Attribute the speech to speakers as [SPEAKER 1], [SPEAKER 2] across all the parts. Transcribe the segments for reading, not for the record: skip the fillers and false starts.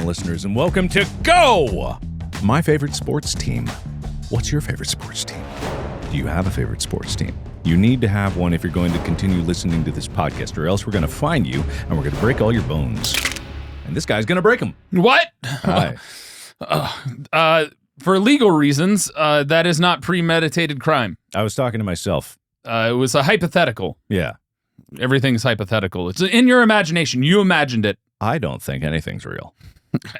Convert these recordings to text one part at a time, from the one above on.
[SPEAKER 1] listeners, and welcome to Go! My favorite sports team. What's your favorite sports team? Do you have a favorite sports team? You need to have one if you're going to continue listening to this podcast, or else we're going to find you, and we're going to break all your bones. And this guy's going to break them.
[SPEAKER 2] What?
[SPEAKER 1] Hi.
[SPEAKER 2] For legal reasons, that is not premeditated crime.
[SPEAKER 1] I was talking to myself.
[SPEAKER 2] It was a hypothetical.
[SPEAKER 1] Yeah.
[SPEAKER 2] Everything's hypothetical. It's in your imagination. You imagined it.
[SPEAKER 1] I don't think anything's real.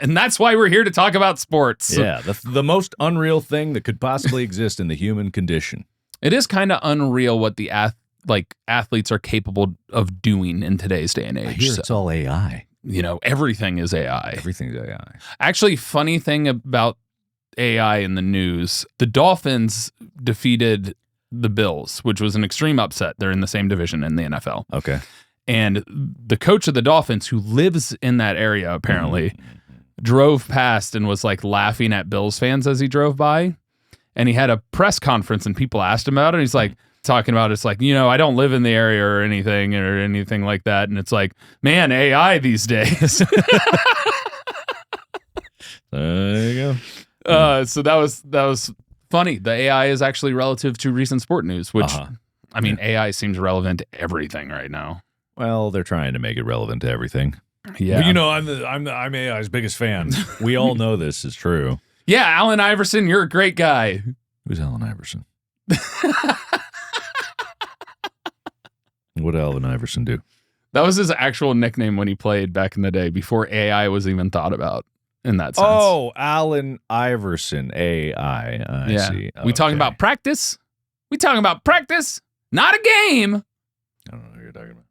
[SPEAKER 2] And that's why we're here to talk about sports.
[SPEAKER 1] Yeah, the most unreal thing that could possibly exist in the human condition.
[SPEAKER 2] It is kind of unreal what the athletes are capable of doing in today's day and age.
[SPEAKER 1] I hear it's all AI.
[SPEAKER 2] You know, everything is AI.
[SPEAKER 1] Everything's AI.
[SPEAKER 2] Actually, funny thing about AI in the news, the Dolphins defeated the Bills, which was an extreme upset. They're in the same division in the NFL.
[SPEAKER 1] Okay.
[SPEAKER 2] And the coach of the Dolphins, who lives in that area apparently, drove past and was like laughing at Bills fans as he drove by. And he had a press conference and people asked him about it. He's like talking about it's like, you know, I don't live in the area or anything like that. And it's like, man, AI these days.
[SPEAKER 1] There you go.
[SPEAKER 2] So that was funny. The AI is actually relative to recent sport news, which I mean, AI seems relevant to everything right now.
[SPEAKER 1] Well, they're trying to make it relevant to everything.
[SPEAKER 2] Yeah.
[SPEAKER 1] But, you know, I'm AI's biggest fan. We all know this is true.
[SPEAKER 2] Yeah, Allen Iverson, you're a great guy.
[SPEAKER 1] Who's Allen Iverson? What did Allen Iverson do?
[SPEAKER 2] That was his actual nickname when he played back in the day, before AI was even thought about in that sense.
[SPEAKER 1] Oh, Allen Iverson, AI. I see.
[SPEAKER 2] We talking about practice? We talking about practice? Not a game.
[SPEAKER 1] I don't know what you're talking about.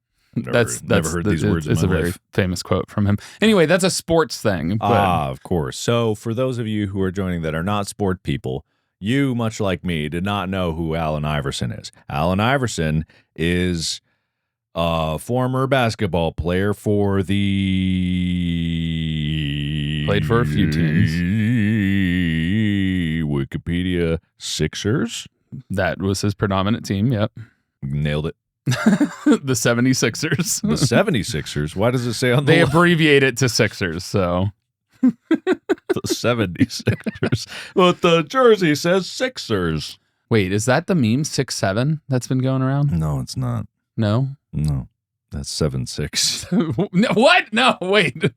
[SPEAKER 2] Never
[SPEAKER 1] heard these words in
[SPEAKER 2] It's
[SPEAKER 1] my
[SPEAKER 2] a very
[SPEAKER 1] life.
[SPEAKER 2] famous quote from him. Anyway, that's a sports thing. But
[SPEAKER 1] Of course. So for those of you who are joining that are not sport people, you, much like me, did not know who Allen Iverson is. Allen Iverson is a former basketball player for the...
[SPEAKER 2] Played for a few teams.
[SPEAKER 1] Wikipedia Sixers.
[SPEAKER 2] That was his predominant team, yep.
[SPEAKER 1] Nailed it.
[SPEAKER 2] The 76ers.
[SPEAKER 1] The 76ers? Why does it say on the
[SPEAKER 2] They abbreviate it to Sixers, so...
[SPEAKER 1] the 76ers? But the jersey says Sixers.
[SPEAKER 2] Wait, is that the meme 6'7" that's been going around?
[SPEAKER 1] No, it's not.
[SPEAKER 2] No?
[SPEAKER 1] No. That's 7'6".
[SPEAKER 2] No, what? No, wait.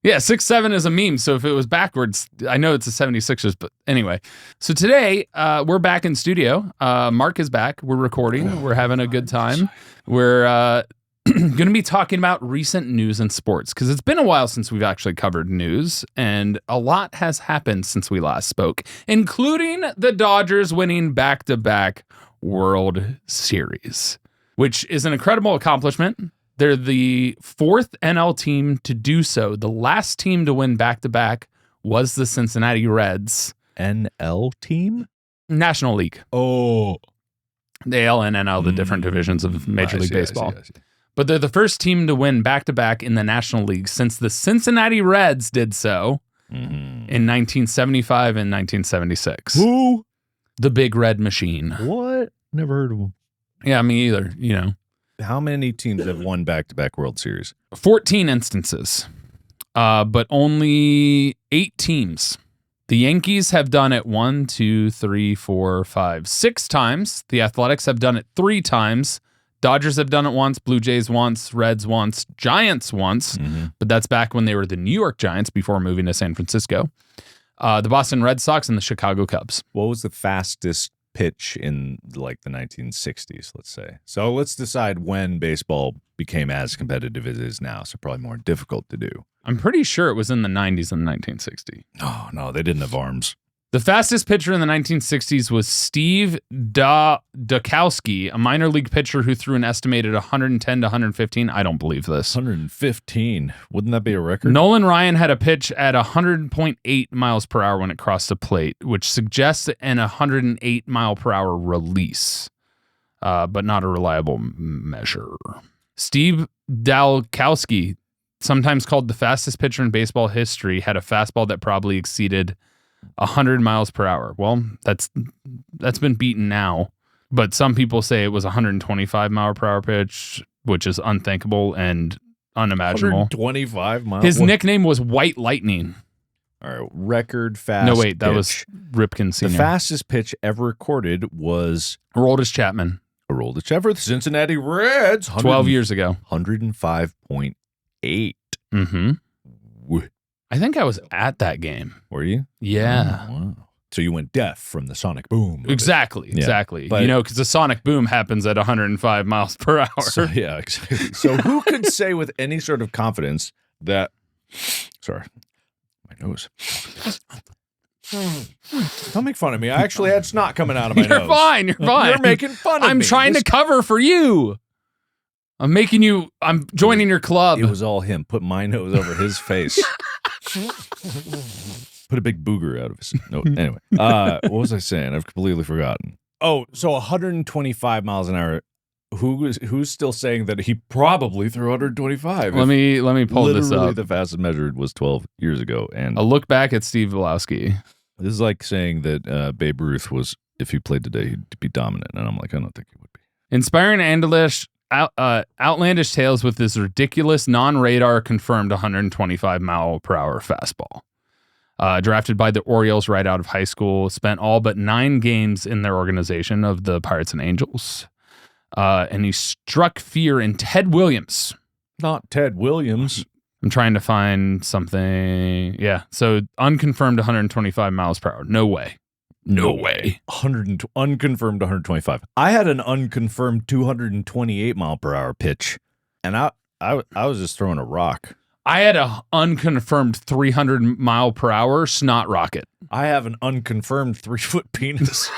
[SPEAKER 2] Yeah, 6'7" is a meme, so if it was backwards, I know it's the 76ers, but anyway. So today, we're back in studio. Mark is back. We're recording. We're having a good time. We're going to be talking about recent news in sports, because it's been a while since we've actually covered news, and a lot has happened since we last spoke, including the Dodgers winning back-to-back World Series, which is an incredible accomplishment. They're the fourth NL team to do so. The last team to win back-to-back was the Cincinnati Reds.
[SPEAKER 1] NL team?
[SPEAKER 2] National League.
[SPEAKER 1] Oh.
[SPEAKER 2] The AL and NL, the different divisions of Major League Baseball.
[SPEAKER 1] I see.
[SPEAKER 2] But they're the first team to win back-to-back in the National League since the Cincinnati Reds did so in 1975 and 1976.
[SPEAKER 1] Who?
[SPEAKER 2] The Big Red Machine.
[SPEAKER 1] What? Never heard of them.
[SPEAKER 2] Yeah, me either, you know.
[SPEAKER 1] How many teams have won back-to-back World Series?
[SPEAKER 2] 14 instances, but only 8 teams. The Yankees have done it 1, 2, 3, 4, 5, 6 times. The Athletics have done it 3 times. Dodgers have done it once, Blue Jays once, Reds once, Giants once, but that's back when they were the New York Giants before moving to San Francisco. The Boston Red Sox and the Chicago Cubs.
[SPEAKER 1] What was the fastest pitch in like the 1960s, let's say? So let's decide when baseball became as competitive as it is now, so probably more difficult to do.
[SPEAKER 2] I'm pretty sure it was in the 90s and 1960.
[SPEAKER 1] Oh, no, they didn't have arms.
[SPEAKER 2] The fastest pitcher in the 1960s was Steve Dukowski, a minor league pitcher who threw an estimated 110 to 115. I don't believe this.
[SPEAKER 1] 115. Wouldn't that be a record?
[SPEAKER 2] Nolan Ryan had a pitch at 100.8 miles per hour when it crossed the plate, which suggests an 108 mile per hour release, but not a reliable measure. Steve Dukowski, sometimes called the fastest pitcher in baseball history, had a fastball that probably exceeded 100 miles per hour. Well, that's been beaten now, but some people say it was 125 mile per hour pitch, which is unthinkable, and unimaginable.
[SPEAKER 1] 125 miles.
[SPEAKER 2] His nickname was White Lightning.
[SPEAKER 1] All right, record fast.
[SPEAKER 2] No, wait, that
[SPEAKER 1] pitch.
[SPEAKER 2] was Ripken Sr.
[SPEAKER 1] The fastest pitch ever recorded was
[SPEAKER 2] Aroldis Chapman.
[SPEAKER 1] Aroldis Chapman, the Cincinnati Reds.
[SPEAKER 2] 12 years ago.
[SPEAKER 1] 105.8.
[SPEAKER 2] Mm-hmm. I think I was at that game.
[SPEAKER 1] Were you?
[SPEAKER 2] Yeah.
[SPEAKER 1] Oh, wow. So you went deaf from the sonic boom.
[SPEAKER 2] Exactly.
[SPEAKER 1] But,
[SPEAKER 2] because the sonic boom happens at 105 miles per hour.
[SPEAKER 1] So, yeah, exactly. So who could say with any sort of confidence that... Sorry, my nose. Don't make fun of me. I actually had snot coming out of my nose.
[SPEAKER 2] You're fine. You're
[SPEAKER 1] making fun of me.
[SPEAKER 2] I'm trying to cover for you. I'm joining your club.
[SPEAKER 1] It was all him. Put my nose over his face. Put a big booger out of his... No, anyway. What was I saying? I've completely forgotten. Oh, so 125 miles an hour. Who's still saying that he probably threw 125?
[SPEAKER 2] Let me pull this
[SPEAKER 1] Literally
[SPEAKER 2] up.
[SPEAKER 1] the fastest measured was 12 years ago. And
[SPEAKER 2] A look back at Steve Wilowski.
[SPEAKER 1] this is like saying that Babe Ruth was, if he played today, he'd be dominant. And I'm like, I don't think he would be.
[SPEAKER 2] Inspiring outlandish tales with this ridiculous non-radar confirmed 125 mile per hour fastball. Drafted by the Orioles right out of high school, spent all but 9 games in their organization of the Pirates and Angels. And he struck fear in Ted Williams.
[SPEAKER 1] Not Ted Williams.
[SPEAKER 2] I'm trying to find something. Yeah. So unconfirmed 125 miles per hour. No way. No way.
[SPEAKER 1] Unconfirmed 125. I had an unconfirmed 228 mile per hour pitch, and I was just throwing a rock.
[SPEAKER 2] I had a unconfirmed 300 mile per hour snot rocket.
[SPEAKER 1] I have an unconfirmed 3-foot penis.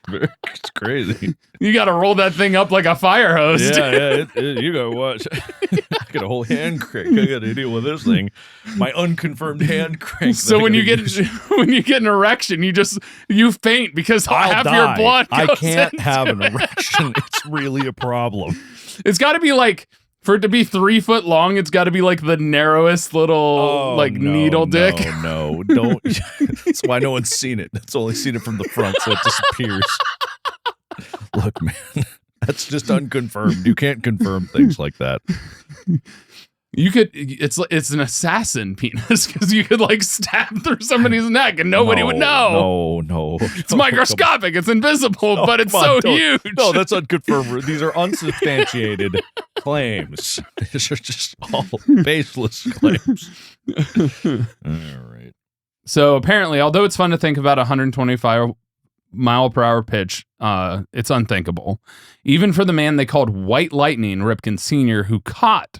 [SPEAKER 1] It's crazy.
[SPEAKER 2] You got to roll that thing up like a fire hose.
[SPEAKER 1] Yeah. You gotta watch. I got a whole hand crank. I got to deal with this thing. My unconfirmed hand crank.
[SPEAKER 2] So when you get an erection, you faint because half your blood goes
[SPEAKER 1] I can't
[SPEAKER 2] into
[SPEAKER 1] have an
[SPEAKER 2] it.
[SPEAKER 1] erection. It's really a problem.
[SPEAKER 2] It's got to be like, for it to be 3 foot long, it's got to be like the narrowest little needle dick.
[SPEAKER 1] No, don't. That's why no one's seen it. It's only seen it from the front, so it disappears. Look, man, that's just unconfirmed. You can't confirm things like that.
[SPEAKER 2] You could. It's an assassin penis because you could like stab through somebody's neck and nobody would know.
[SPEAKER 1] No.
[SPEAKER 2] It's microscopic. It's invisible, but it's so huge.
[SPEAKER 1] No, that's unconfirmed. These are unsubstantiated claims. These are just all baseless claims. All right.
[SPEAKER 2] So apparently, although it's fun to think about 125 mile per hour pitch, it's unthinkable. Even for the man they called White Lightning, Ripken Sr., who caught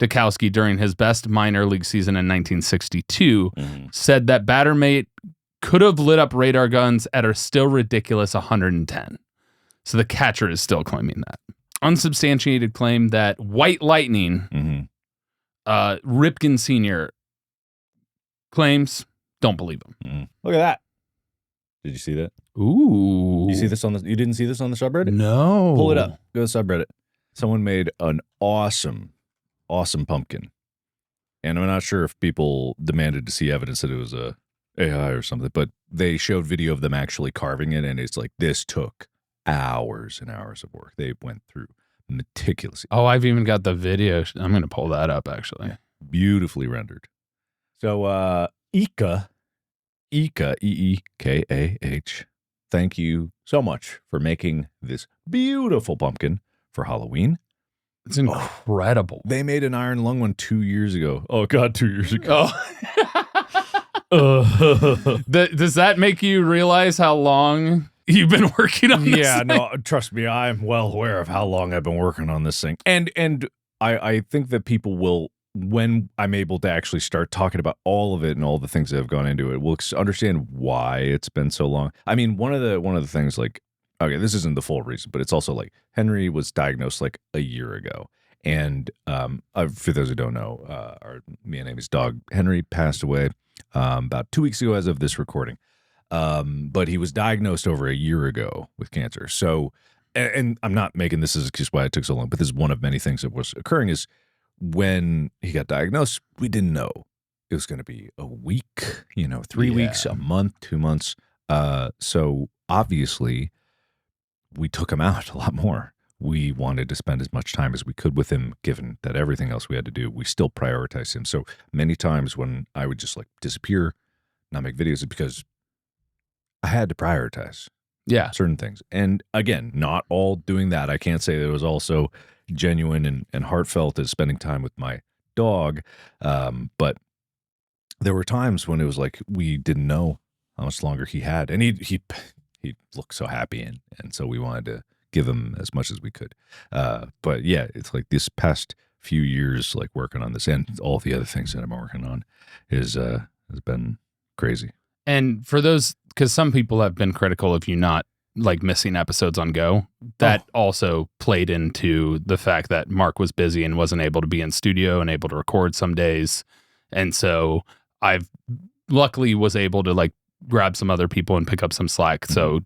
[SPEAKER 2] Dukowski during his best minor league season in 1962, said that batter mate could have lit up radar guns at a still ridiculous 110. So the catcher is still claiming that. Unsubstantiated claim that White Lightning, Ripken Sr. claims, don't believe him.
[SPEAKER 1] Look at that. Did you see that?
[SPEAKER 2] Ooh.
[SPEAKER 1] You didn't see this on the subreddit?
[SPEAKER 2] No.
[SPEAKER 1] Pull it up. Go to the subreddit. Someone made an awesome pumpkin. And I'm not sure if people demanded to see evidence that it was a AI or something, but they showed video of them actually carving it, and it's like, this took hours and hours of work. They went through meticulously.
[SPEAKER 2] Oh, I've even got the video. I'm going to pull that up, actually.
[SPEAKER 1] Beautifully rendered. So, Eka, E-E-K-A-H, thank you so much for making this beautiful pumpkin for Halloween.
[SPEAKER 2] It's incredible.
[SPEAKER 1] They made an iron lung one 2 years ago. Oh, God, 2 years ago.
[SPEAKER 2] Does that make you realize how long you've been working on this thing?
[SPEAKER 1] No, trust me, I'm well aware of how long I've been working on this thing. And I think that people will, when I'm able to actually start talking about all of it and all the things that have gone into it, will understand why it's been so long. I mean, one of the things, like, okay, this isn't the full reason, but it's also like Henry was diagnosed like a year ago. And for those who don't know, my name's dog Henry passed away about 2 weeks ago as of this recording. But he was diagnosed over a year ago with cancer. So, and I'm not making this as an excuse why it took so long, but this is one of many things that was occurring. Is when he got diagnosed, we didn't know it was going to be a week, 3 weeks, a month, 2 months. So obviously we took him out a lot more. we wanted to spend as much time as we could with him, given that everything else we had to do, we still prioritized him. So many times when I would just like disappear, not make videos, it's because I had to prioritize certain things. And again, not all doing that. I can't say that it was also genuine and heartfelt as spending time with my dog. But there were times when it was like we didn't know how much longer he had. And he looked so happy, and so we wanted to give him as much as we could. But yeah, it's like this past few years, like working on this and all the other things that I'm working on has been crazy.
[SPEAKER 2] And for those, because some people have been critical of you not like missing episodes on Go, that also played into the fact that Mark was busy and wasn't able to be in studio and able to record some days. And so I've luckily was able to like grab some other people and pick up some slack. So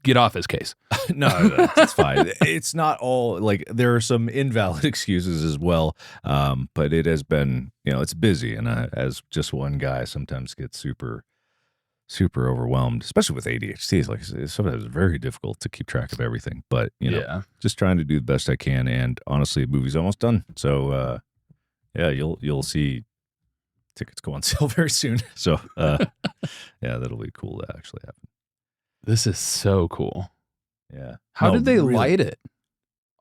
[SPEAKER 2] get off his case.
[SPEAKER 1] No, that's fine. It's not all like there are some invalid excuses as well. But it has been, it's busy. And as just one guy, sometimes get super overwhelmed, especially with ADHD. It's like sometimes it's very difficult to keep track of everything. But, just trying to do the best I can. And honestly, the movie's almost done. So, you'll see tickets go on sale very soon. So, that'll be cool to actually happen.
[SPEAKER 2] This is so cool.
[SPEAKER 1] Yeah.
[SPEAKER 2] How did they light it?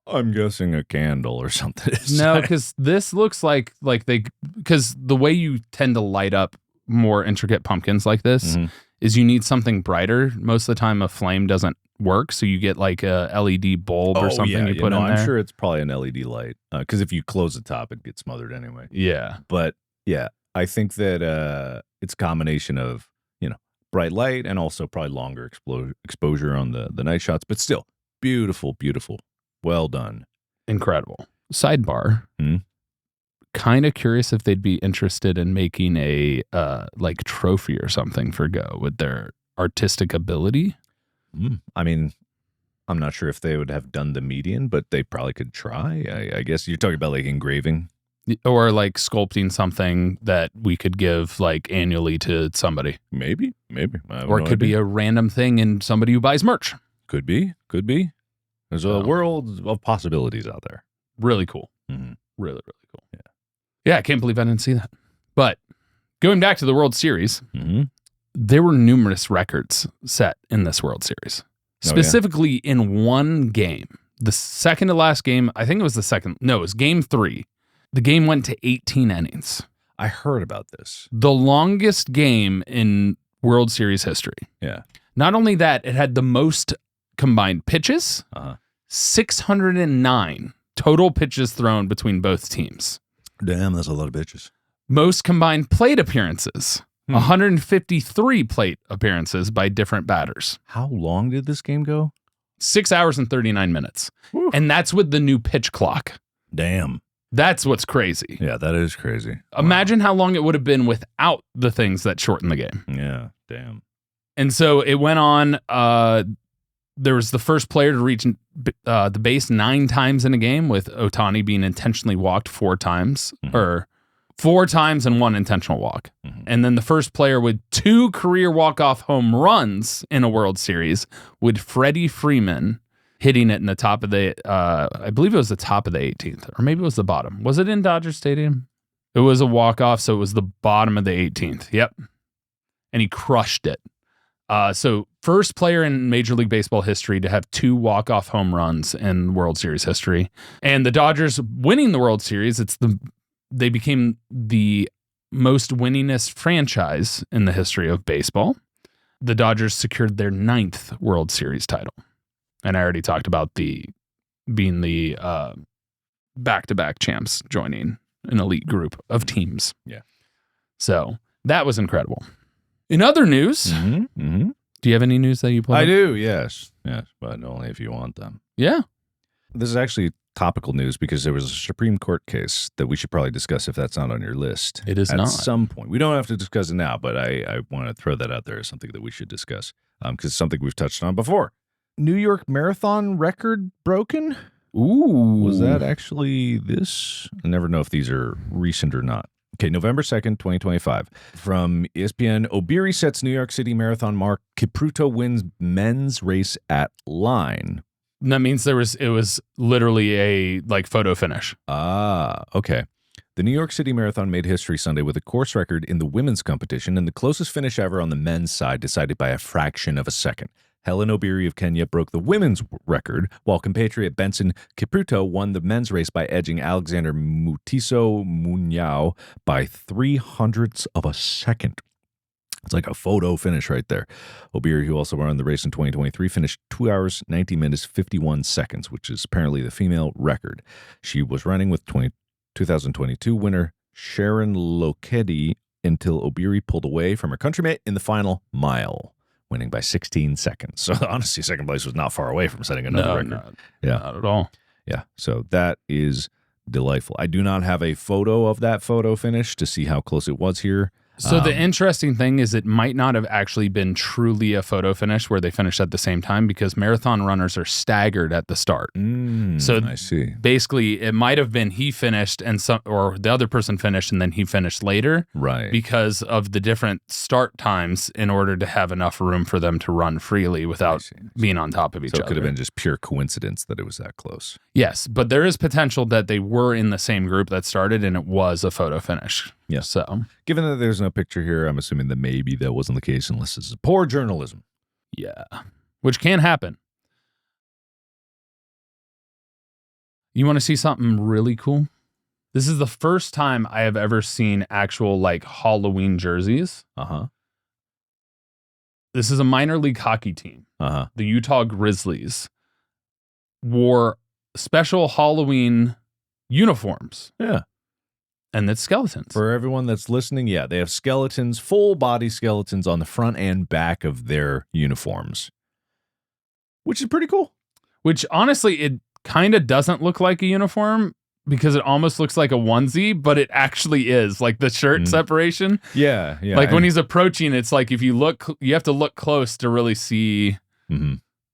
[SPEAKER 1] I'm guessing a candle or something.
[SPEAKER 2] No, because this looks like because the way you tend to light up more intricate pumpkins like this is you need something brighter. Most of the time a flame doesn't work, so you get like a LED bulb or something you put in there.
[SPEAKER 1] I'm sure it's probably an LED light because if you close the top, it gets smothered anyway.
[SPEAKER 2] Yeah.
[SPEAKER 1] But yeah, I think that it's a combination of, bright light and also probably longer exposure on the night shots, but still beautiful, beautiful. Well done.
[SPEAKER 2] Incredible. Sidebar. Kind of curious if they'd be interested in making a like trophy or something for Go with their artistic ability.
[SPEAKER 1] I mean, I'm not sure if they would have done the median, but they probably could try. I guess you're talking about like engraving.
[SPEAKER 2] Or like sculpting something that we could give like annually to somebody.
[SPEAKER 1] Maybe.
[SPEAKER 2] Or it could be a random thing in somebody who buys merch.
[SPEAKER 1] Could be. There's a world of possibilities out there.
[SPEAKER 2] Really cool. Really, really cool. Yeah, I can't believe I didn't see that. But going back to the World Series, there were numerous records set in this World Series. Specifically in one game. The second to last game, I think it was it was game 3. The game went to 18 innings.
[SPEAKER 1] I heard about this.
[SPEAKER 2] The longest game in World Series history.
[SPEAKER 1] Yeah.
[SPEAKER 2] Not only that, it had the most combined pitches, 609 total pitches thrown between both teams.
[SPEAKER 1] Damn, that's a lot of pitches.
[SPEAKER 2] Most combined plate appearances, 153 plate appearances by different batters.
[SPEAKER 1] How long did this game go?
[SPEAKER 2] 6 hours and 39 minutes. Whew. And that's with the new pitch clock.
[SPEAKER 1] Damn.
[SPEAKER 2] That's what's crazy.
[SPEAKER 1] Yeah, that is crazy.
[SPEAKER 2] Imagine how long it would have been without the things that shorten the game.
[SPEAKER 1] Yeah, damn.
[SPEAKER 2] And so it went on. There was the first player to reach the base 9 times in a game, with Ohtani being intentionally walked 4 times, or 4 times and 1 intentional walk. And then the first player with 2 career walk-off home runs in a World Series, with Freddie Freeman hitting it in the top of the, I believe it was the top of the 18th, or maybe it was the bottom. Was it in Dodger Stadium? It was a walk-off, so it was the bottom of the 18th. Yep. And he crushed it. So first player in Major League Baseball history to have 2 walk-off home runs in World Series history. And the Dodgers winning the World Series, they became the most winningest franchise in the history of baseball. The Dodgers secured their 9th World Series title. And I already talked about being the back-to-back champs, joining an elite group of teams.
[SPEAKER 1] Yeah.
[SPEAKER 2] So that was incredible. In other news, do you have any news that you pulled
[SPEAKER 1] I
[SPEAKER 2] up?
[SPEAKER 1] do, yes, but only if you want them.
[SPEAKER 2] Yeah.
[SPEAKER 1] This is actually topical news because there was a Supreme Court case that we should probably discuss if that's not on your list.
[SPEAKER 2] It is
[SPEAKER 1] at
[SPEAKER 2] not.
[SPEAKER 1] some point. We don't have to discuss it now, but I want to throw that out there as something that we should discuss because it's something we've touched on before. New York Marathon record broken?
[SPEAKER 2] Ooh.
[SPEAKER 1] Was that actually this? I never know if these are recent or not. Okay, November 2nd, 2025. From ESPN, Obiri sets New York City Marathon mark. Kipruto wins men's race at line.
[SPEAKER 2] That means it was literally a like photo finish.
[SPEAKER 1] Ah, okay. The New York City Marathon made history Sunday with a course record in the women's competition and the closest finish ever on the men's side decided by a fraction of a second. Helen Obiri of Kenya broke the women's record, while compatriot Benson Kipruto won the men's race by edging Alexander Mutiso Munyao by 0.03 of a second. It's like a photo finish right there. Obiri, who also ran the race in 2023, finished 2 hours, 19 minutes, 51 seconds, which is apparently the female record. She was running with 2022 winner Sharon Lokedi until Obiri pulled away from her countrymate in the final mile, winning by 16 seconds. So honestly, second place was not far away from setting another record.
[SPEAKER 2] Not at all.
[SPEAKER 1] Yeah, so that is delightful. I do not have a photo of that photo finish to see how close it was here.
[SPEAKER 2] So the interesting thing is it might not have actually been truly a photo finish where they finished at the same time because marathon runners are staggered at the start. So
[SPEAKER 1] I see.
[SPEAKER 2] Basically, it might have been he finished or the other person finished and then he finished later.
[SPEAKER 1] Right.
[SPEAKER 2] Because of the different start times in order to have enough room for them to run freely without being on top of each other.
[SPEAKER 1] So it could have been just pure coincidence that it was that close.
[SPEAKER 2] Yes, but there is potential that they were in the same group that started and it was a photo finish.
[SPEAKER 1] Yes.
[SPEAKER 2] So,
[SPEAKER 1] given that there's no picture here, I'm assuming that maybe that wasn't the case unless it's poor journalism.
[SPEAKER 2] Yeah, which can happen. You want to see something really cool? This is the first time I have ever seen actual like Halloween jerseys. This is a minor league hockey team. The Utah Grizzlies wore special Halloween uniforms.
[SPEAKER 1] Yeah.
[SPEAKER 2] And it's skeletons.
[SPEAKER 1] For everyone that's listening, yeah, they have skeletons, full body skeletons on the front and back of their uniforms, which is pretty cool.
[SPEAKER 2] Which honestly, it kind of doesn't look like a uniform because it almost looks like a onesie, but it actually is like the shirt separation.
[SPEAKER 1] Yeah.
[SPEAKER 2] Like when he's approaching, it's like if you look, you have to look close to really see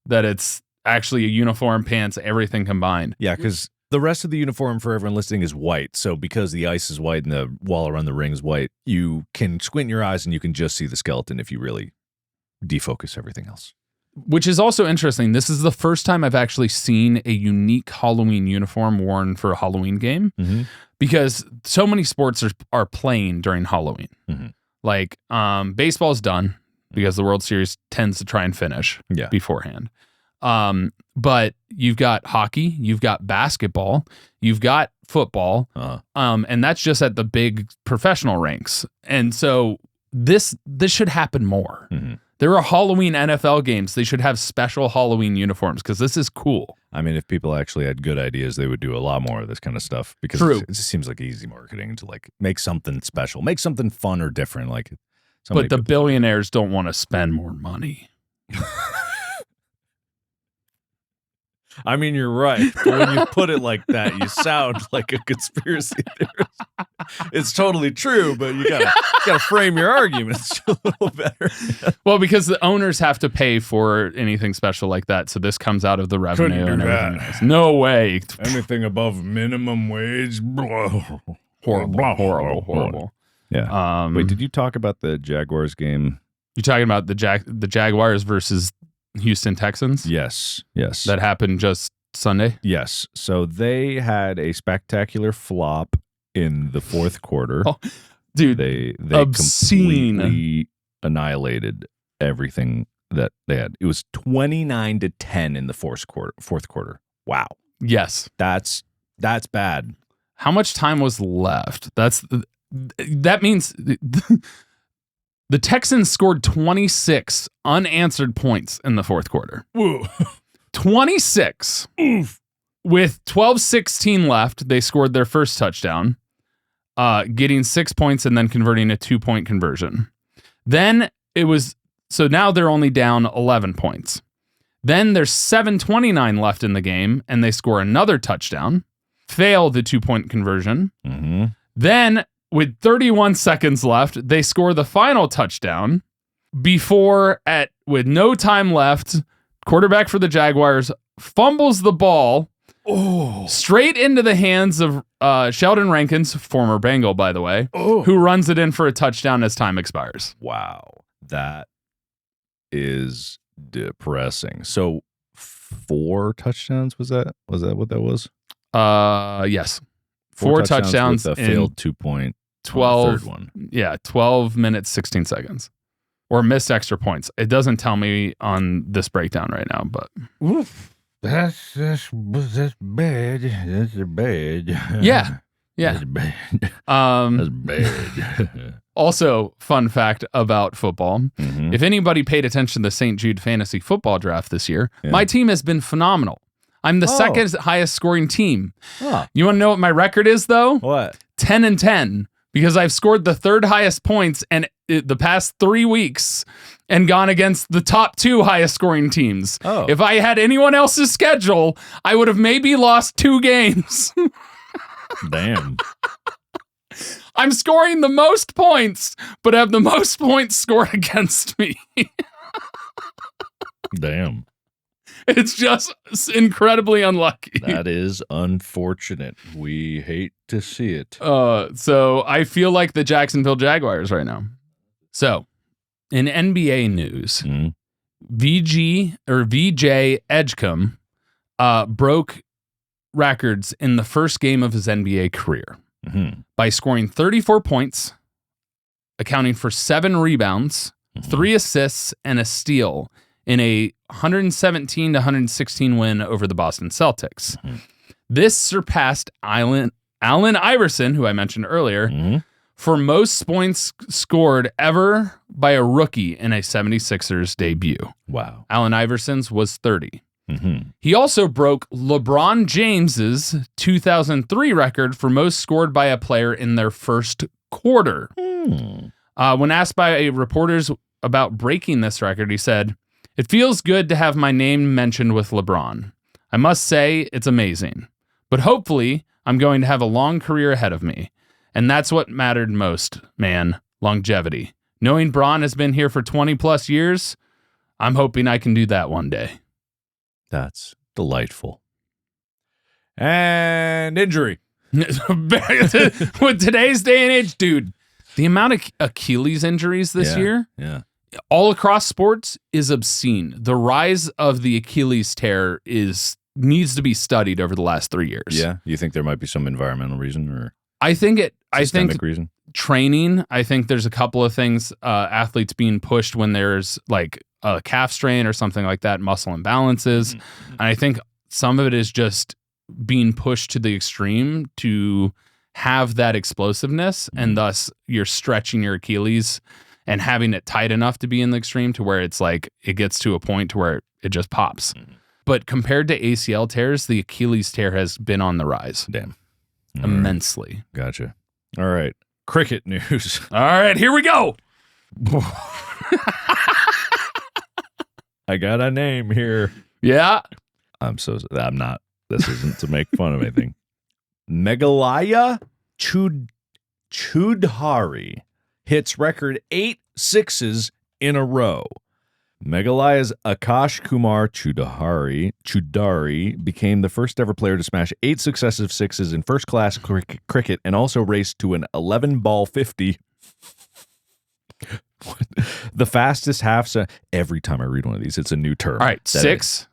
[SPEAKER 2] that it's actually a uniform, pants, everything combined.
[SPEAKER 1] Yeah, because the rest of the uniform for everyone listening is white. So because the ice is white and the wall around the ring is white, you can squint your eyes and you can just see the skeleton if you really defocus everything else.
[SPEAKER 2] Which is also interesting. This is the first time I've actually seen a unique Halloween uniform worn for a Halloween game because so many sports are playing during Halloween. Like baseball's done because the World Series tends to try and finish beforehand. But you've got hockey, you've got basketball, you've got football, and that's just at the big professional ranks. And so this should happen more. There are Halloween NFL games. They should have special Halloween uniforms because this is cool.
[SPEAKER 1] I mean, if people actually had good ideas, they would do a lot more of this kind of stuff because it just seems like easy marketing to like make something special, make something fun or different. Like,
[SPEAKER 2] but the billionaires don't want to spend more money.
[SPEAKER 1] I mean, you're right. But when you put it like that, you sound like a conspiracy theorist. It's totally true, but you gotta frame your arguments a little better.
[SPEAKER 2] Well, because the owners have to pay for anything special like that, so this comes out of the revenue and everything else. No way.
[SPEAKER 1] Anything above minimum wage,
[SPEAKER 2] horrible.
[SPEAKER 1] Yeah. Wait, did you talk about the Jaguars game?
[SPEAKER 2] You talking about the Jaguars versus Houston Texans?
[SPEAKER 1] Yes.
[SPEAKER 2] That happened just Sunday?
[SPEAKER 1] Yes. So they had a spectacular flop in the fourth quarter.
[SPEAKER 2] Oh, dude,
[SPEAKER 1] they
[SPEAKER 2] obscene.
[SPEAKER 1] Completely annihilated everything that they had. It was 29-10 in the fourth quarter. Wow.
[SPEAKER 2] Yes.
[SPEAKER 1] That's bad.
[SPEAKER 2] How much time was left? That means the Texans scored 26 unanswered points in the fourth quarter.
[SPEAKER 1] Whoa.
[SPEAKER 2] 26.
[SPEAKER 1] Oof.
[SPEAKER 2] With 12:16 left, they scored their first touchdown, getting 6 points and then converting a 2-point conversion. Then so now they're only down 11 points. Then there's 7:29 left in the game and they score another touchdown, fail the 2-point conversion. Then with 31 seconds left, they score the final touchdown with no time left, quarterback for the Jaguars fumbles the ball straight into the hands of Sheldon Rankins, former Bengal, by the way, who runs it in for a touchdown as time expires.
[SPEAKER 1] Wow. That is depressing. So 4 touchdowns. Was that what that was?
[SPEAKER 2] Yes. 4 touchdowns
[SPEAKER 1] with a failed 2-point
[SPEAKER 2] 12
[SPEAKER 1] third one.
[SPEAKER 2] Yeah, 12 minutes 16 seconds. Or missed extra points. It doesn't tell me on this breakdown right now, but
[SPEAKER 1] Oof. That's bad. That's bad.
[SPEAKER 2] Yeah.
[SPEAKER 1] That's bad. That's bad.
[SPEAKER 2] Also, fun fact about football.
[SPEAKER 1] Mhm.
[SPEAKER 2] If anybody paid attention to the St. Jude Fantasy Football Draft this year, my team has been phenomenal. I'm the second highest scoring team.
[SPEAKER 1] Oh.
[SPEAKER 2] You want to know what my record is, though?
[SPEAKER 1] What?
[SPEAKER 2] 10-10, because I've scored the third highest points and the past 3 weeks and gone against the top 2 highest scoring teams.
[SPEAKER 1] Oh.
[SPEAKER 2] If I had anyone else's schedule, I would have maybe lost 2 games.
[SPEAKER 1] Damn.
[SPEAKER 2] I'm scoring the most points, but have the most points scored against me.
[SPEAKER 1] Damn.
[SPEAKER 2] It's just incredibly unlucky.
[SPEAKER 1] That is unfortunate. We hate to see it.
[SPEAKER 2] So I feel like the Jacksonville Jaguars right now. So in NBA news,
[SPEAKER 1] Mhm.
[SPEAKER 2] VJ Edgecombe broke records in the first game of his NBA career
[SPEAKER 1] Mhm.
[SPEAKER 2] by scoring 34 points, accounting for 7 rebounds, 3 assists, and a steal in a 117-116 win over the Boston Celtics.
[SPEAKER 1] Mhm.
[SPEAKER 2] This surpassed Allen Iverson, who I mentioned earlier,
[SPEAKER 1] Mhm.
[SPEAKER 2] for most points scored ever by a rookie in a 76ers debut.
[SPEAKER 1] Wow.
[SPEAKER 2] Allen Iverson's was 30.
[SPEAKER 1] Mhm.
[SPEAKER 2] He also broke LeBron James's 2003 record for most scored by a player in their first quarter.
[SPEAKER 1] Hmm.
[SPEAKER 2] When asked by reporters about breaking this record, he said, "It feels good to have my name mentioned with LeBron. I must say it's amazing. But hopefully, I'm going to have a long career ahead of me. And that's what mattered most, man. Longevity. Knowing Bron has been here for 20 plus years, I'm hoping I can do that one day."
[SPEAKER 1] That's delightful. And injury.
[SPEAKER 2] With today's day and age, dude, the amount of Achilles injuries this year,
[SPEAKER 1] Yeah.
[SPEAKER 2] all across sports, is obscene. The rise of the Achilles tear needs to be studied over the last 3 years.
[SPEAKER 1] Yeah. You think there might be some environmental reason or
[SPEAKER 2] I think
[SPEAKER 1] systemic reason?
[SPEAKER 2] training. I think there's a couple of things, athletes being pushed when there's like a calf strain or something like that, muscle imbalances.
[SPEAKER 1] Mm-hmm.
[SPEAKER 2] And I think some of it is just being pushed to the extreme to have that explosiveness, and thus you're stretching your Achilles and having it tight enough to be in the extreme to where it's like it gets to a point to where it just pops. But compared to ACL tears, the Achilles tear has been on the rise.
[SPEAKER 1] Damn.
[SPEAKER 2] Immensely.
[SPEAKER 1] Gotcha. All right. Cricket news.
[SPEAKER 2] All right, here we go.
[SPEAKER 1] I got a name here.
[SPEAKER 2] Yeah.
[SPEAKER 1] I'm not. This isn't to make fun of anything. Meghalaya Chudhari hits record 8 sixes in a row. Meghalaya's Akash Kumar Chudhari became the first ever player to smash 8 successive sixes in first-class cricket and also raced to an 11-ball 50. The fastest every time I read one of these, it's a new term.
[SPEAKER 2] All right, sixes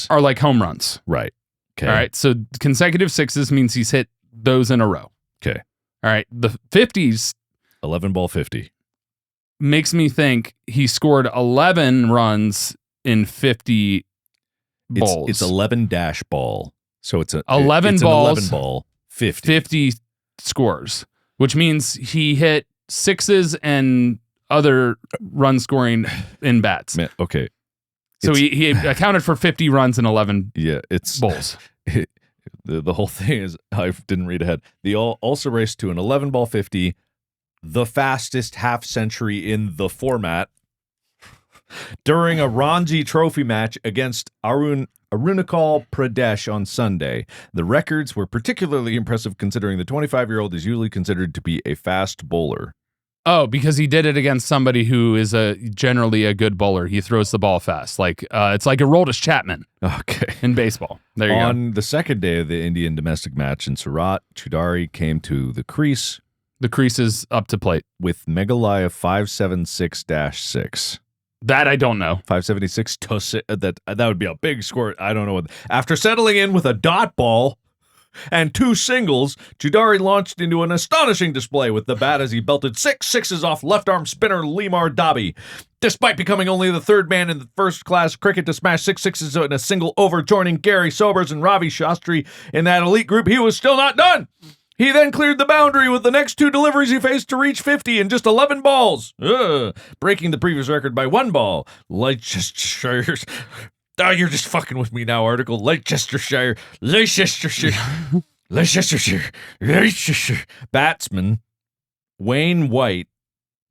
[SPEAKER 2] are like home runs.
[SPEAKER 1] Right. Okay.
[SPEAKER 2] All right, so consecutive sixes means he's hit those in a row.
[SPEAKER 1] Okay.
[SPEAKER 2] All right, the 50s
[SPEAKER 1] 11-ball 50.
[SPEAKER 2] makes me think he scored 11 runs in 50 balls.
[SPEAKER 1] It's 11 dash ball. So it's
[SPEAKER 2] 11
[SPEAKER 1] it's
[SPEAKER 2] balls,
[SPEAKER 1] an 11 ball 50.
[SPEAKER 2] 50 scores, which means he hit sixes and other run scoring in bats.
[SPEAKER 1] Man, okay.
[SPEAKER 2] So he accounted for 50 runs in 11 balls.
[SPEAKER 1] The whole thing is, I didn't read ahead. The also raced to an 11-ball 50, the fastest half century in the format, during a Ranji Trophy match against Arunachal Pradesh on Sunday. The records were particularly impressive considering the 25-year-old is usually considered to be a fast bowler.
[SPEAKER 2] Oh, because he did it against somebody who is generally a good bowler. He throws the ball fast. It's like Aroldis Chapman in baseball. There you go.
[SPEAKER 1] On the second day of the Indian domestic match in Surat, Chudhari came to the crease.
[SPEAKER 2] The crease is up to plate.
[SPEAKER 1] With Meghalaya 576-6.
[SPEAKER 2] That I don't know.
[SPEAKER 1] 576 to that would be a big score. I don't know what. After settling in with a dot ball and 2 singles, Judari launched into an astonishing display with the bat as he belted 6 sixes off left-arm spinner Lemar Dobby. Despite becoming only the 3rd man in the first-class cricket to smash 6 sixes in a single over, joining Gary Sobers and Ravi Shastri in that elite group, he was still not done. He then cleared the boundary with the next 2 deliveries he faced to reach 50 in just 11 balls, breaking the previous record by 1 ball. Leicestershire. Oh, you're just fucking with me now, article. Leicestershire. Batsman Wayne White.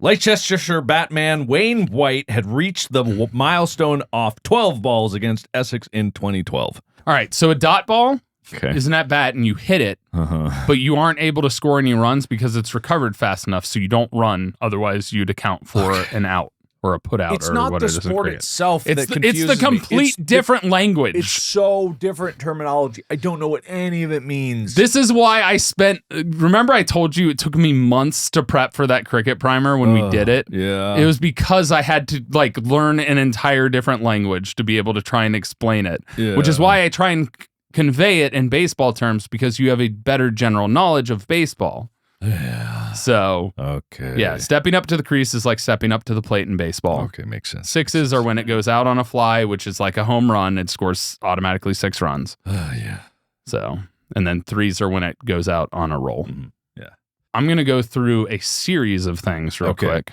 [SPEAKER 1] Leicestershire Batman Wayne White had reached the milestone off 12 balls against Essex in 2012.
[SPEAKER 2] All right, so a dot ball
[SPEAKER 1] Okay.
[SPEAKER 2] is an at-bat and you hit it, but you aren't able to score any runs because it's recovered fast enough, so you don't run. Otherwise, you'd account for an out or a put out.
[SPEAKER 3] It's
[SPEAKER 2] or
[SPEAKER 3] not
[SPEAKER 2] what
[SPEAKER 3] the
[SPEAKER 2] it is in
[SPEAKER 3] sport
[SPEAKER 2] cricket.
[SPEAKER 3] itself that confuses
[SPEAKER 2] It's the complete different language.
[SPEAKER 3] It's so different terminology. I don't know what any of it means.
[SPEAKER 2] This is why I spent. Remember, I told you it took me months to prep for that cricket primer when we did it.
[SPEAKER 1] Yeah.
[SPEAKER 2] It was because I had to learn an entire different language to be able to try and explain it.
[SPEAKER 1] Yeah.
[SPEAKER 2] Which is why I try and convey it in baseball terms, because you have a better general knowledge of baseball.
[SPEAKER 1] Yeah.
[SPEAKER 2] So,
[SPEAKER 1] Okay.
[SPEAKER 2] yeah, stepping up to the crease is like stepping up to the plate in baseball.
[SPEAKER 1] Okay, makes sense.
[SPEAKER 2] Sixes are when it goes out on a fly, which is like a home run. It scores automatically 6 runs.
[SPEAKER 1] Yeah.
[SPEAKER 2] So, and then 3s are when it goes out on a roll.
[SPEAKER 1] Mhm. Yeah.
[SPEAKER 2] I'm going to go through a series of things real
[SPEAKER 1] Okay.
[SPEAKER 2] quick,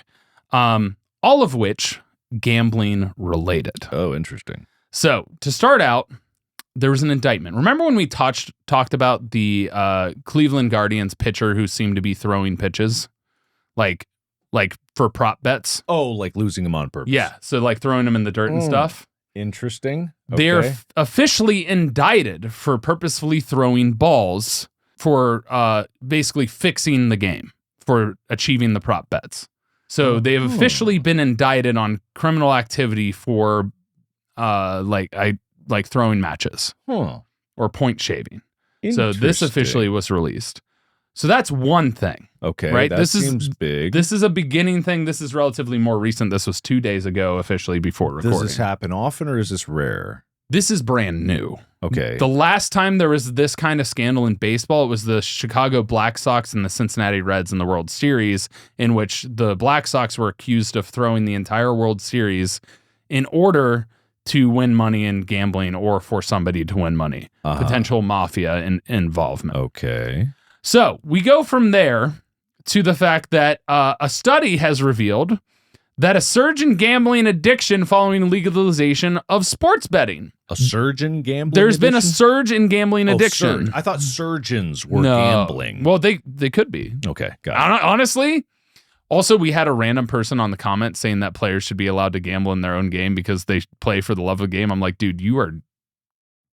[SPEAKER 2] all of which gambling related.
[SPEAKER 1] Oh, interesting.
[SPEAKER 2] So, to start out, there was an indictment. Remember when we talked about the Cleveland Guardians pitcher who seemed to be throwing pitches like for prop bets?
[SPEAKER 1] Oh, like losing him on purpose.
[SPEAKER 2] Yeah, so like throwing them in the dirt and stuff.
[SPEAKER 1] Interesting.
[SPEAKER 2] They're officially indicted for purposefully throwing balls for basically fixing the game, for achieving the prop bets. So they have officially been indicted on criminal activity for like throwing matches or point shaving. So this officially was released. So that's one thing.
[SPEAKER 1] Okay,
[SPEAKER 2] right?
[SPEAKER 1] That seems big.
[SPEAKER 2] This is a beginning thing. This is relatively more recent. This was 2 days ago officially before recording.
[SPEAKER 1] Does this happen often or is this rare?
[SPEAKER 2] This is brand new.
[SPEAKER 1] Okay.
[SPEAKER 2] The last time there was this kind of scandal in baseball, it was the Chicago Black Sox and the Cincinnati Reds in the World Series, in which the Black Sox were accused of throwing the entire World Series in order to win money in gambling or for somebody to win money. Potential mafia involvement.
[SPEAKER 1] Okay.
[SPEAKER 2] So we go from there to the fact that a study has revealed that a surge in gambling addiction following legalization of sports betting.
[SPEAKER 1] A surge in gambling
[SPEAKER 2] There's been a
[SPEAKER 1] addiction?
[SPEAKER 2] surge in gambling
[SPEAKER 1] Oh,
[SPEAKER 2] addiction.
[SPEAKER 1] surge. I thought surgeons were
[SPEAKER 2] No.
[SPEAKER 1] gambling.
[SPEAKER 2] Well, they could be.
[SPEAKER 1] Okay, got it.
[SPEAKER 2] Honestly, also, we had a random person on the comment saying that players should be allowed to gamble in their own game because they play for the love of the game. I'm like, dude, you are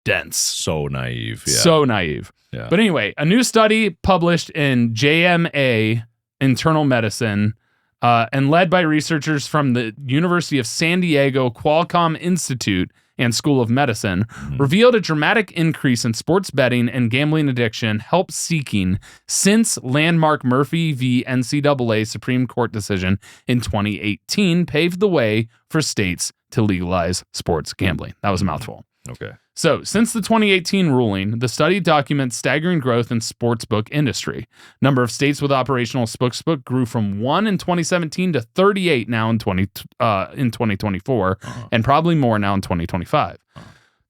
[SPEAKER 2] dense.
[SPEAKER 1] So naive. Yeah.
[SPEAKER 2] So naive.
[SPEAKER 1] Yeah.
[SPEAKER 2] But anyway, a new study published in JMA Internal Medicine and led by researchers from the University of San Diego Qualcomm Institute and School of Medicine revealed a dramatic increase in sports betting and gambling addiction help seeking since landmark Murphy v. NCAA Supreme Court decision in 2018 paved the way for states to legalize sports gambling. That was a mouthful.
[SPEAKER 1] Okay.
[SPEAKER 2] So, since the 2018 ruling, the study documents staggering growth in sportsbook industry. Number of states with operational sportsbook grew from 1 in 2017 to 38 now in 2024, and probably more now in 2025.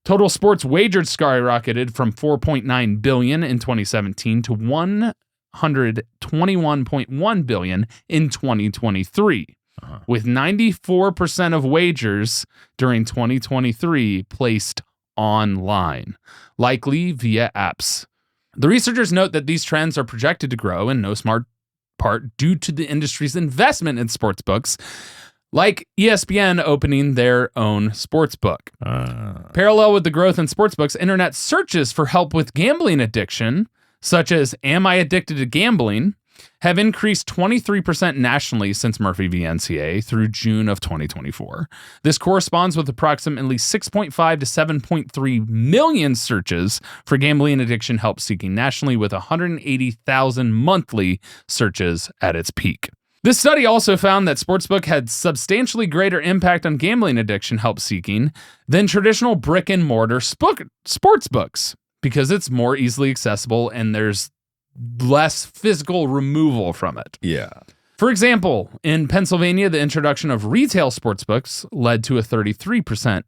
[SPEAKER 2] Total sports wagered skyrocketed from 4.9 billion in 2017 to 121.1 billion in 2023. With 94% of wagers during 2023 placed online, likely via apps. The researchers note that these trends are projected to grow in no smart part due to the industry's investment in sportsbooks, like ESPN opening their own sportsbook. Parallel with the growth in sportsbooks, internet searches for help with gambling addiction, such as "Am I addicted to gambling?" have increased 23% nationally since Murphy v. NCAA through June of 2024. This corresponds with approximately 6.5 to 7.3 million searches for gambling addiction help seeking nationally, with 180,000 monthly searches at its peak. This study also found that sportsbook had substantially greater impact on gambling addiction help seeking than traditional brick and mortar sportsbooks because it's more easily accessible and there's less physical removal from it.
[SPEAKER 1] Yeah.
[SPEAKER 2] For example, in Pennsylvania, the introduction of retail sportsbooks led to a 33%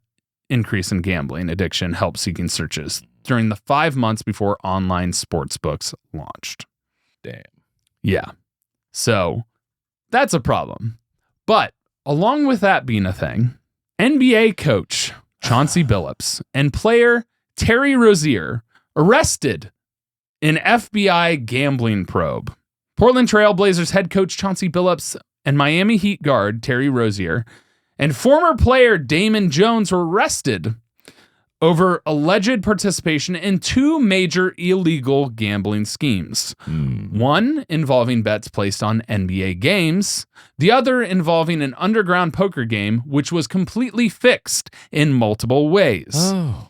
[SPEAKER 2] increase in gambling addiction help seeking searches during the 5 months before online sportsbooks launched.
[SPEAKER 1] Damn.
[SPEAKER 2] Yeah. So that's a problem. But along with that being a thing, NBA coach Chauncey Billups and player Terry Rozier arrested in FBI gambling probe. Portland Trail Blazers head coach Chauncey Billups and Miami Heat guard Terry Rozier and former player Damon Jones were arrested over alleged participation in 2 major illegal gambling schemes. One involving bets placed on NBA games, the other involving an underground poker game, which was completely fixed in multiple ways.
[SPEAKER 1] Oh.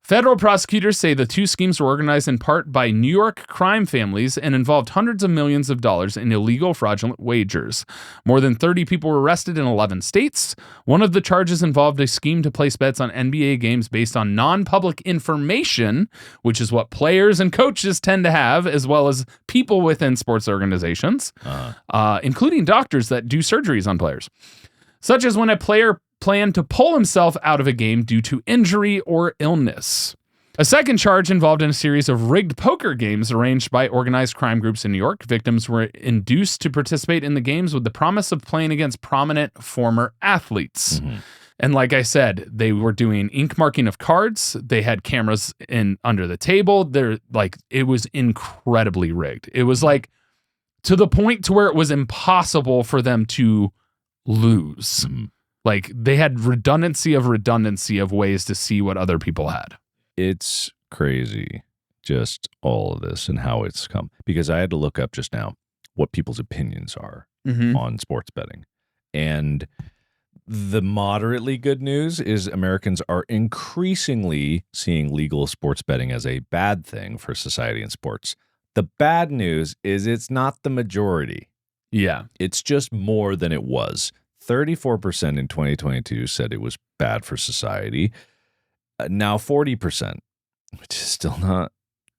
[SPEAKER 2] Federal prosecutors say the 2 schemes were organized in part by New York crime families and involved hundreds of millions of dollars in illegal fraudulent wagers. More than 30 people were arrested in 11 states. One of the charges involved a scheme to place bets on NBA games based on non-public information, which is what players and coaches tend to have, as well as people within sports organizations, including doctors that do surgeries on players, such as when a player planned to pull himself out of a game due to injury or illness. A second charge involved in a series of rigged poker games arranged by organized crime groups in New York. Victims were induced to participate in the games with the promise of playing against prominent former athletes. And like I said, they were doing ink marking of cards. They had cameras in under the table. It was incredibly rigged. It was like to the point to where it was impossible for them to lose. Like they had redundancy of ways to see what other people had.
[SPEAKER 1] It's crazy, just all of this and how it's come. Because I had to look up just now what people's opinions are on sports betting. And the moderately good news is Americans are increasingly seeing legal sports betting as a bad thing for society and sports. The bad news is it's not the majority.
[SPEAKER 2] Yeah.
[SPEAKER 1] It's just more than it was. 34% in 2022 said it was bad for society. Now 40%, which is still not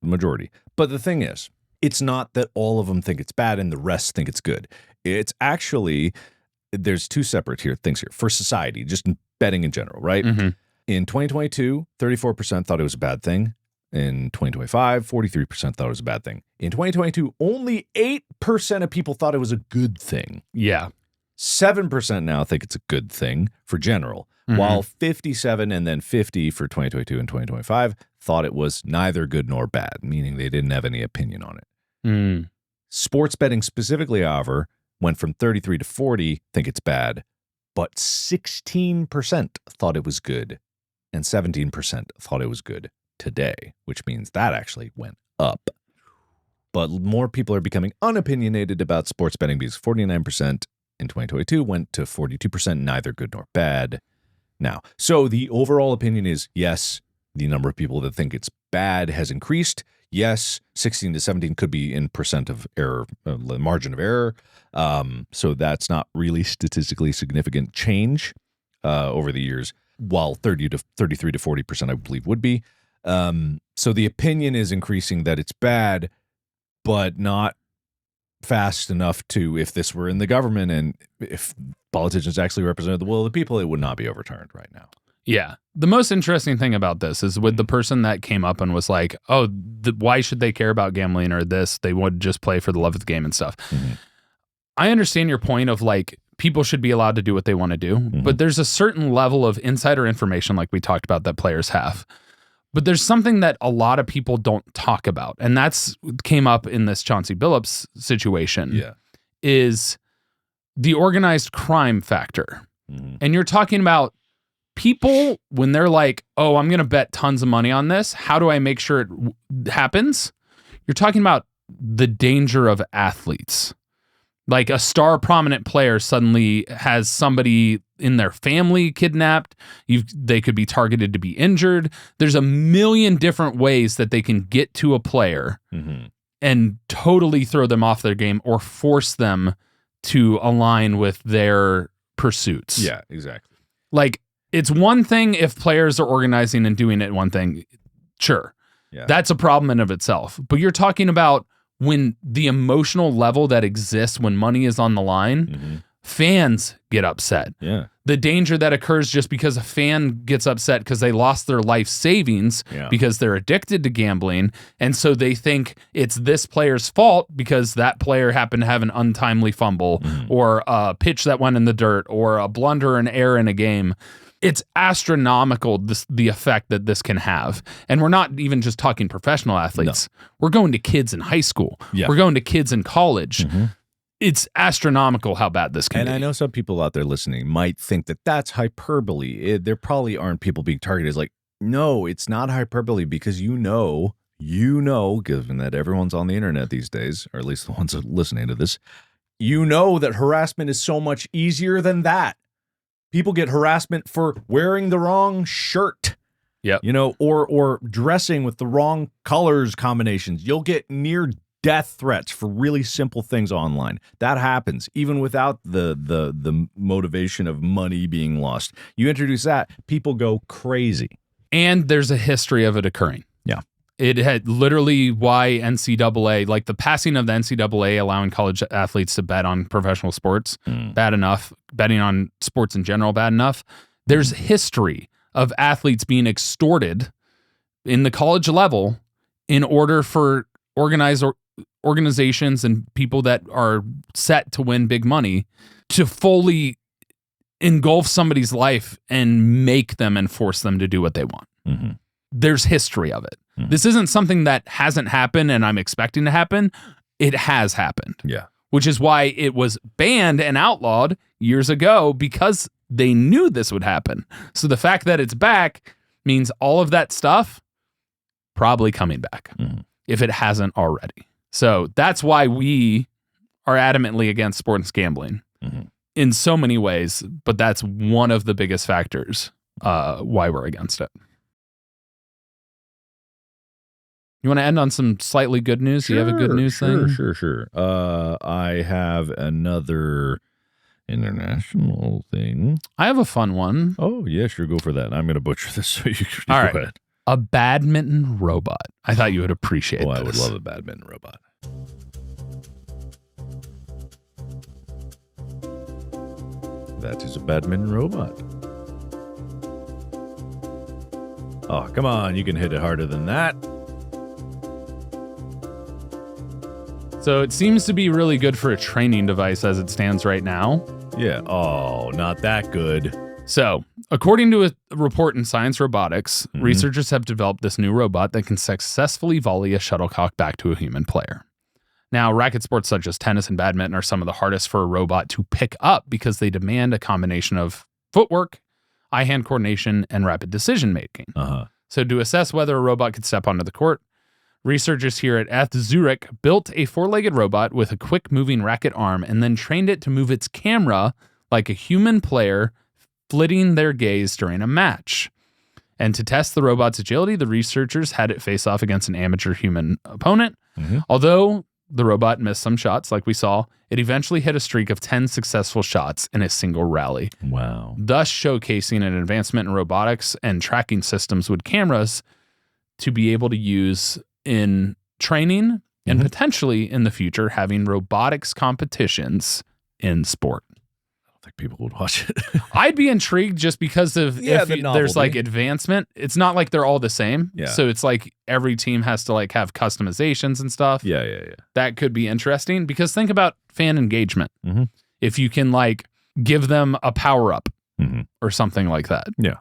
[SPEAKER 1] the majority. But the thing is, it's not that all of them think it's bad and the rest think it's good. It's actually, there's 2 separate things here. For society, just betting in general, right? In 2022, 34% thought it was a bad thing. In 2025, 43% thought it was a bad thing. In 2022, only 8% of people thought it was a good thing.
[SPEAKER 2] Yeah.
[SPEAKER 1] 7% now think it's a good thing for general, while 57 and then 50 for 2022 and 2025 thought it was neither good nor bad, meaning they didn't have any opinion on it. Sports betting specifically, however, went from 33 to 40, think it's bad, but 16% thought it was good and 17% thought it was good today, which means that actually went up. But more people are becoming unopinionated about sports betting because 49% in 2022 went to 42%, neither good nor bad. Now, so the overall opinion is yes, the number of people that think it's bad has increased. Yes, 16 to 17 could be in percent of error, margin of error. So that's not really statistically significant change over the years, while 30 to 33 to 40%, I believe, would be. So the opinion is increasing that it's bad, but not fast enough to, if this were in the government and if politicians actually represented the will of the people, it would not be overturned right now.
[SPEAKER 2] Yeah. The most interesting thing about this is with the person that came up and was like, oh, why should they care about gambling or this? They would just play for the love of the game and stuff. I understand your point of like, people should be allowed to do what they want to do, but there's a certain level of insider information like we talked about that players have. But there's something that a lot of people don't talk about, and that's came up in this Chauncey Billups situation, is the organized crime factor. And you're talking about people when they're like, oh, I'm going to bet tons of money on this. How do I make sure it happens? You're talking about the danger of athletes. Like a star prominent player suddenly has somebody in their family kidnapped. They could be targeted to be injured. There's a million different ways that they can get to a player and totally throw them off their game or force them to align with their pursuits.
[SPEAKER 1] Yeah, exactly.
[SPEAKER 2] Like, it's one thing if players are organizing and doing it one thing. Sure.
[SPEAKER 1] Yeah.
[SPEAKER 2] That's a problem in of itself. But you're talking about when the emotional level that exists when money is on the line, fans get upset.
[SPEAKER 1] Yeah.
[SPEAKER 2] The danger that occurs just because a fan gets upset because they lost their life savings because they're addicted to gambling. And so they think it's this player's fault because that player happened to have an untimely fumble or a pitch that went in the dirt or a blunder, an error in a game. It's astronomical, the effect that this can have. And we're not even just talking professional athletes. No. We're going to kids in high school. Yeah. We're going to kids in college. It's astronomical how bad this can be.
[SPEAKER 1] And I know some people out there listening might think that that's hyperbole. There probably aren't people being targeted. It's like, no, it's not hyperbole because you know, given that everyone's on the internet these days, or at least the ones listening to this, you know that harassment is so much easier than that. People get harassment for wearing the wrong shirt.
[SPEAKER 2] Yep.
[SPEAKER 1] You know, or dressing with the wrong colors combinations. You'll get near death threats for really simple things online. That happens even without the motivation of money being lost. You introduce that, people go crazy.
[SPEAKER 2] And there's a history of it occurring.
[SPEAKER 1] Yeah.
[SPEAKER 2] It had literally why NCAA, like the passing of the NCAA allowing college athletes to bet on professional sports, bad enough. Betting on sports in general, bad enough. There's history of athletes being extorted in the college level in order for organizations and people that are set to win big money to fully engulf somebody's life and make them and force them to do what they want. There's history of it. This isn't something that hasn't happened and I'm expecting to happen. It has happened.
[SPEAKER 1] Yeah.
[SPEAKER 2] Which is why it was banned and outlawed years ago because they knew this would happen. So the fact that it's back means all of that stuff probably coming back if it hasn't already. So that's why we are adamantly against sports gambling in so many ways, but that's one of the biggest factors why we're against it. You want to end on some slightly good news?
[SPEAKER 1] Sure,
[SPEAKER 2] Do you have a good news thing?
[SPEAKER 1] Sure. I have another international thing.
[SPEAKER 2] I have a fun one.
[SPEAKER 1] Oh, yeah, sure. Go for that. I'm going to butcher this, so you go
[SPEAKER 2] All right.
[SPEAKER 1] ahead.
[SPEAKER 2] A badminton robot. I thought you would appreciate this.
[SPEAKER 1] I would love a badminton robot. That is a badminton robot. Oh, come on. You can hit it harder than that.
[SPEAKER 2] So it seems to be really good for a training device as it stands right now.
[SPEAKER 1] Yeah. Oh, not that good.
[SPEAKER 2] So, according to a report in Science Robotics, researchers have developed this new robot that can successfully volley a shuttlecock back to a human player. Now, racket sports such as tennis and badminton are some of the hardest for a robot to pick up because they demand a combination of footwork, eye-hand coordination, and rapid decision-making. So, to assess whether a robot could step onto the court, researchers here at ETH Zurich built a four-legged robot with a quick-moving racket arm and then trained it to move its camera like a human player, flitting their gaze during a match. And to test the robot's agility, the researchers had it face off against an amateur human opponent. Although the robot missed some shots, like we saw, it eventually hit a streak of 10 successful shots in a single rally.
[SPEAKER 1] Wow.
[SPEAKER 2] Thus showcasing an advancement in robotics and tracking systems with cameras to be able to use in training and potentially in the future having robotics competitions in sport.
[SPEAKER 1] I think people would watch it.
[SPEAKER 2] I'd be intrigued just because of if
[SPEAKER 1] the
[SPEAKER 2] there's like
[SPEAKER 1] novelty.
[SPEAKER 2] advancement. It's not like they're all the same.
[SPEAKER 1] Yeah.
[SPEAKER 2] So it's like every team has to like have customizations and stuff.
[SPEAKER 1] Yeah.
[SPEAKER 2] That could be interesting because think about fan engagement. If you can like give them a power up or something like that.
[SPEAKER 1] Yeah.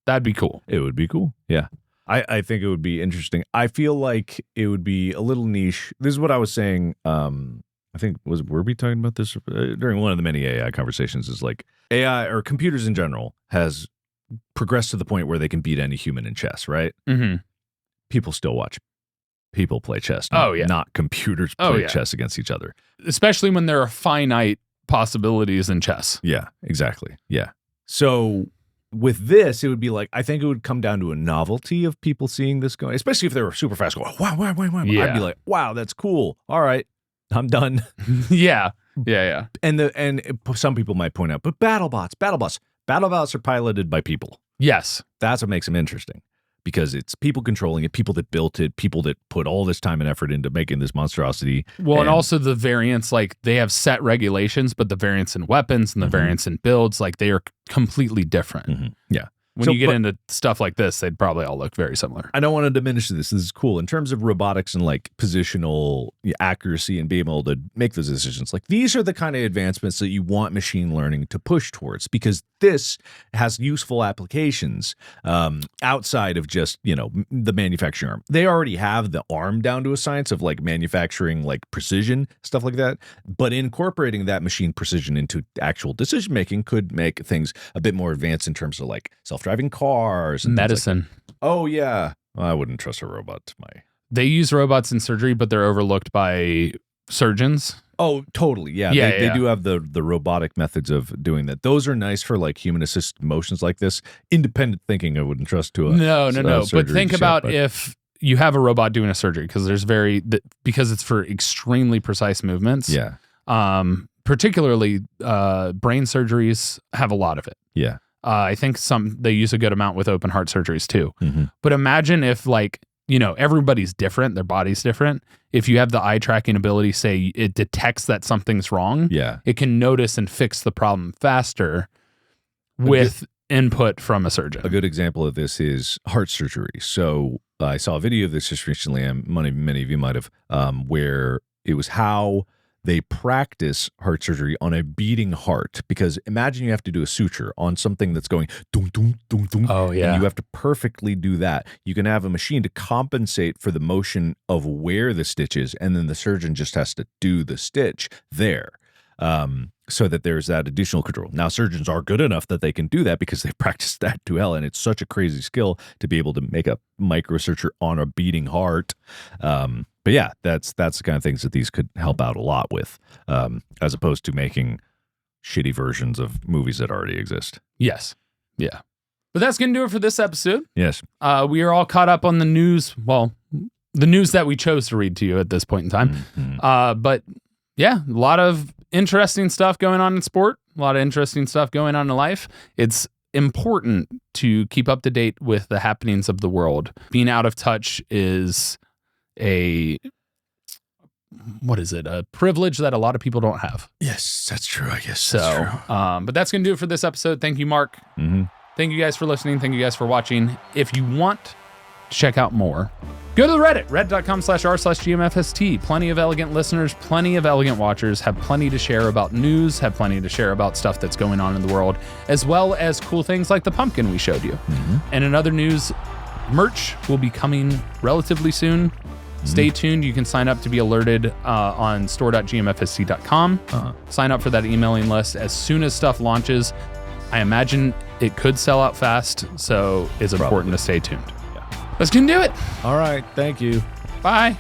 [SPEAKER 2] That'd be cool.
[SPEAKER 1] It would be cool. Yeah. I think it would be interesting. I feel like it would be a little niche. This is what I was saying. I think were we talking about this during one of the many AI conversations? Is like AI or computers in general has progressed to the point where they can beat any human in chess, right? People still watch people play chess. Not computers play chess against each other.
[SPEAKER 2] Especially when there are finite possibilities in chess.
[SPEAKER 1] Yeah, exactly. Yeah. So with this, it would be like, I think it would come down to a novelty of people seeing this going, especially if they were super fast going, wow.
[SPEAKER 2] Yeah.
[SPEAKER 1] I'd be like, wow, that's cool. All right. I'm done.
[SPEAKER 2] Yeah.
[SPEAKER 1] And some people might point out, but BattleBots are piloted by people.
[SPEAKER 2] Yes.
[SPEAKER 1] That's what makes them interesting, because it's people controlling it, people that built it, people that put all this time and effort into making this monstrosity.
[SPEAKER 2] Well, and also the variants, like they have set regulations, but the variants in weapons and the variants in builds, like they are completely different.
[SPEAKER 1] Yeah.
[SPEAKER 2] When you get into stuff like this, they'd probably all look very similar.
[SPEAKER 1] I don't want to diminish this. This is cool. In terms of robotics and like positional accuracy and being able to make those decisions, like these are the kind of advancements that you want machine learning to push towards, because this has useful applications outside of just, the manufacturing arm. They already have the arm down to a science of like manufacturing, like precision, stuff like that. But incorporating that machine precision into actual decision making could make things a bit more advanced in terms of like self-driving cars and
[SPEAKER 2] medicine.
[SPEAKER 1] Like oh yeah, I wouldn't trust a robot.
[SPEAKER 2] They use robots in surgery, but they're overlooked by surgeons.
[SPEAKER 1] Oh, totally. Yeah. They do have the robotic methods of doing that. Those are nice for like human assisted motions like this. Independent thinking, I wouldn't trust to a
[SPEAKER 2] no. But think about if you have a robot doing a surgery, because because it's for extremely precise movements.
[SPEAKER 1] Yeah.
[SPEAKER 2] Particularly brain surgeries have a lot of it.
[SPEAKER 1] Yeah.
[SPEAKER 2] I think they use a good amount with open heart surgeries too.
[SPEAKER 1] Mm-hmm.
[SPEAKER 2] But imagine if everybody's different, their body's different. If you have the eye tracking ability, say it detects that something's wrong, it can notice and fix the problem faster with input from a surgeon.
[SPEAKER 1] A good example of this is heart surgery. So I saw a video of this just recently, and many of you might have, where it was how they practice heart surgery on a beating heart, because imagine you have to do a suture on something that's going doom, doom, doom, doom.
[SPEAKER 2] Oh, yeah.
[SPEAKER 1] And you have to perfectly do that. You can have a machine to compensate for the motion of where the stitch is, and then the surgeon just has to do the stitch there. So that there's that additional control. Now, surgeons are good enough that they can do that because they've practiced that to hell, and it's such a crazy skill to be able to make a microsuture on a beating heart. But yeah, that's the kind of things that these could help out a lot with, as opposed to making shitty versions of movies that already exist.
[SPEAKER 2] Yes. Yeah. But that's going to do it for this episode.
[SPEAKER 1] Yes.
[SPEAKER 2] We are all caught up on the news. Well, the news that we chose to read to you at this point in time.
[SPEAKER 1] Mm-hmm.
[SPEAKER 2] But yeah, a lot of interesting stuff going on in sport, a lot of interesting stuff going on in life. It's important to keep up to date with the happenings of the world. Being out of touch is a privilege that a lot of people don't have.
[SPEAKER 1] Yes, that's true, I guess.
[SPEAKER 2] So, but that's going to do it for this episode. Thank you, Mark.
[SPEAKER 1] Mm-hmm.
[SPEAKER 2] Thank you guys for listening. Thank you guys for watching. If you want to check out more, go to the Reddit, reddit.com/r/GMFST. Plenty of elegant listeners, plenty of elegant watchers, have plenty to share about news, have plenty to share about stuff that's going on in the world, as well as cool things like the pumpkin we showed you.
[SPEAKER 1] Mm-hmm.
[SPEAKER 2] And in other news, merch will be coming relatively soon. Stay tuned. You can sign up to be alerted on store.gmfst.com. Sign up for that emailing list as soon as stuff launches. I imagine it could sell out fast, so it's important to stay tuned. Let's do it.
[SPEAKER 1] All right. Thank you.
[SPEAKER 2] Bye.